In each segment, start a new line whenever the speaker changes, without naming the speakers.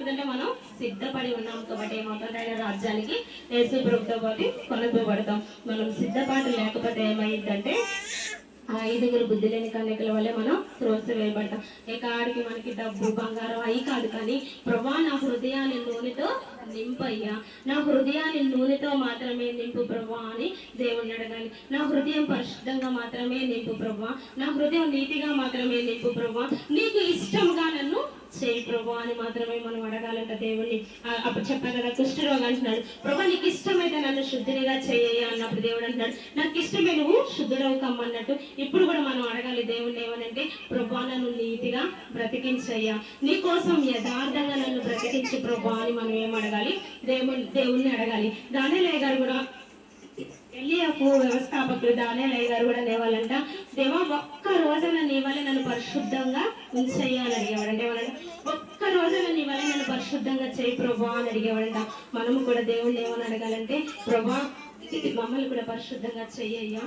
ఎందుకంటే మనం సిద్ధపడి ఉన్నాం కాబట్టి ఏమవుతుంది, ఆయన రాజ్యానికి యేసు ప్రభుతో పాటు కొనుక్కోబడతాం. మనం సిద్ధపాటు లేకపోతే ఏమైందంటే ఆ 5 బుద్ధి లేని కన్యకల వల్లే మనం త్రోసివేయబడతాం. ఎక్కడికి మనకి డబ్బు బంగారం అయి కాదు, కానీ ప్రభా నా హృదయాన్ని నూనెతో నింపయ్యా, నా హృదయాన్ని నూనెతో మాత్రమే నింపు ప్రభా అని దేవుణ్ణి అడగాలి. నా హృదయం పరిశుద్ధంగా మాత్రమే నింపు ప్రభా, నా హృదయం నీతిగా మాత్రమే నింపు ప్రభా, నీకు ఇష్టంగా నన్ను చేయి ప్రభా అని మాత్రమే మనం అడగాలంట దేవుణ్ణి. అప్పుడు చెప్పాను కదా, కుష్ఠరోగి అంటున్నాడు, ప్రభా నీకు ఇష్టమైతే నన్ను శుద్ధినిగా చేయ అన్నప్పుడు దేవుడు అంటున్నాడు, నాకు ఇష్టమే నువ్వు శుద్ధుడవు కమ్మన్నట్టు ఇప్పుడు కూడా మనం అడగాలి దేవుణ్ణి ఏమనంటే, ప్రభా నన్ను నీతిగా బ్రతికించయ్యా, నీ కోసం యథార్థంగా నన్ను బ్రతికించు ప్రభా అని మనం ఏం అడగాలి, దేవుణ్ణి అడగాలి. దానియేలు గారు కూడా ఎలియాకు వ్యవస్థాపకుడు దానియేలు గారు కూడా లేవాలంట, దేవా ఒక్క రోజున నీ వల్ల నన్ను పరిశుద్ధంగా ఉంచేయాలని అడిగేవాడంట. ఏమనంటే ఒక్క రోజున నీ వల్ల నన్ను పరిశుద్ధంగా చేయి ప్రభా అని అడిగేవాడంట. మనము కూడా దేవుణ్ణి ఏమని అడగాలంటే, ప్రభా మమ్మల్ని కూడా పరిశుద్ధంగా చెయ్యయ్యా,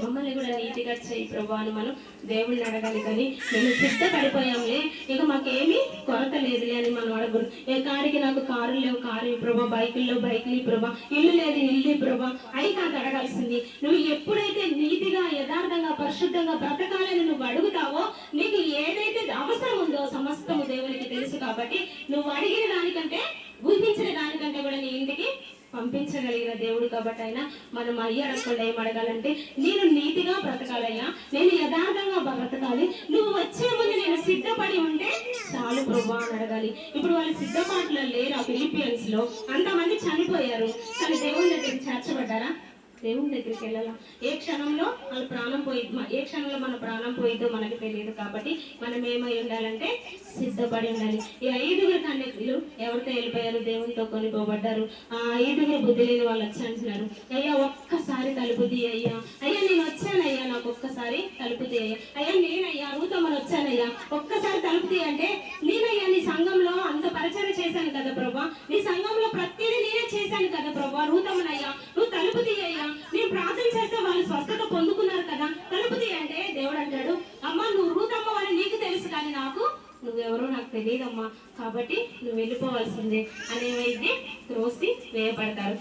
మమ్మల్ని కూడా నీతిగా చేయి ప్రభా అని మనం దేవుణ్ణి అడగాలి. కానీ మేము సిద్ధపడిపోయాంలే, ఇక మాకేమీ కొరత లేదులే అని మనం అడగరు. ఏ కాడికి నాకు కారులు లేవు కారు ప్రభా, బైకుల్లో బైకులు ప్రభా, ఇల్లు లేదు ఇల్లు ప్రభా అయి కాదు అడగాల్సింది. నువ్వు ఎప్పుడైతే నీతిగా యథార్థంగా పరిశుద్ధంగా బ్రతకాలని నువ్వు అడుగుతావో, నీకు ఏదైతే అవసరం ఉందో సమస్తము దేవునికి తెలుసు. కాబట్టి నువ్వు అడిగిన దానికంటే ఊహించిన దానికంటే కూడా నీ ఇంటికి పంపించగలిగిన దేవుడు. కాబట్టి అయినా మనం అడగకుండా ఏం అడగాలంటే, నేను నీతిగా బ్రతకాలయ్యా, నేను యథార్థంగా బ్రతకాలి, నువ్వు వచ్చే ముందు నేను సిద్ధపడి ఉంటే చాలు ప్రభా అని అడగాలి. ఇప్పుడు వాళ్ళు సిద్ధపాటులో లేరు. ఆ ఫిలిపియన్స్ లో అంతమంది చనిపోయారు, కానీ దేవుని దగ్గరికి చేర్చబడ్డారా? దేవుని దగ్గరికి వెళ్ళాలా? ఏ క్షణంలో వాళ్ళ ప్రాణం ఏ క్షణంలో మన ప్రాణం పోయిద్దో మనకు తెలియదు. కాబట్టి మనం ఏమై ఉండాలంటే సిద్ధపడి ఉండాలి. ఈ 5 కన్యకులు ఎవరితో వెళ్ళిపోయారు? దేవునితో కొనుక్కోబడ్డారు. ఆ 5 బుద్ధి లేని వాళ్ళు వచ్చి అంటున్నారు, అయ్యా ఒక్కసారి తలుపు తీయ్యా, అయ్యా నేను వచ్చానయ్యా, నాకు ఒక్కసారి తలుపు తీయ్యా, అయ్యా నేనయ్యా రూతమ్మని వచ్చానయ్యా, ఒక్కసారి తలుపు తీయంటే, నేనయ్యా నీ సంఘంలో అంత పరిచయం చేశాను కదా ప్రభా, నీ సంఘంలో ప్రతిదీ నేనే చేశాను కదా ప్రభా, రూతమ్మనయ్యా నువ్వు తలుపు తీయ్యా, నేను ప్రార్థన చేస్తే వాళ్ళు స్వస్థత పొందుకున్నారు కదా, తలుపు తీయంటే దేవుడు అంటాడు, అమ్మా నువ్వు రూతమ్మ అని నీకు తెలుసు, కానీ నాకు నువ్వెవరో నాకు తెలియదమ్మా, కాబట్టి నువ్వు వెళ్ళిపోవాల్సిందే అనేవైతే త్రోసి వేయబడతారు.